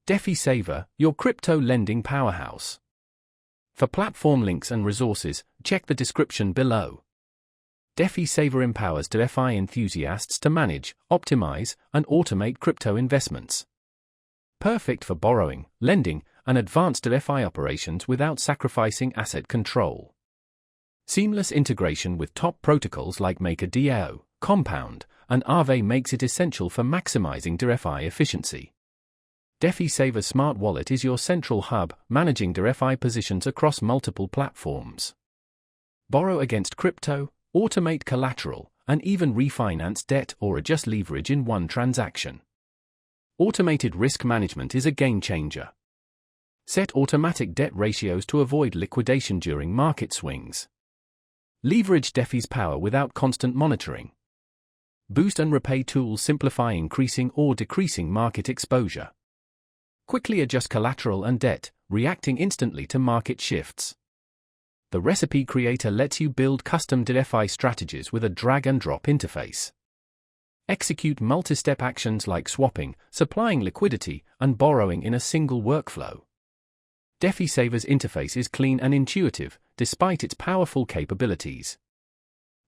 DeFi Saver, your crypto lending powerhouse. For platform links and resources, check the description below. DeFi Saver empowers DeFi enthusiasts to manage, optimize, and automate crypto investments. Perfect for borrowing, lending, and advanced DeFi operations without sacrificing asset control. Seamless integration with top protocols like MakerDAO, Compound, and Aave makes it essential for maximizing DeFi efficiency. DeFi Saver Smart Wallet is your central hub, managing DeFi positions across multiple platforms. Borrow against crypto, automate collateral, and even refinance debt or adjust leverage in one transaction. Automated risk management is a game changer. Set automatic debt ratios to avoid liquidation during market swings. Leverage DeFi's power without constant monitoring. Boost and repay tools simplify increasing or decreasing market exposure. Quickly adjust collateral and debt, reacting instantly to market shifts. The Recipe Creator lets you build custom DeFi strategies with a drag-and-drop interface. Execute multi-step actions like swapping, supplying liquidity, and borrowing in a single workflow. DeFi Saver's interface is clean and intuitive, despite its powerful capabilities.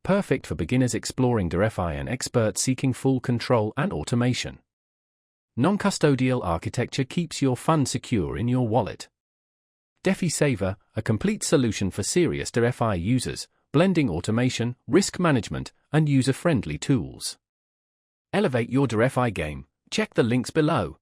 Perfect for beginners exploring DeFi and experts seeking full control and automation. Non-custodial architecture keeps your funds secure in your wallet. DeFi Saver, a complete solution for serious DeFi users, blending automation, risk management, and user-friendly tools. Elevate your DeFi game. Check the links below.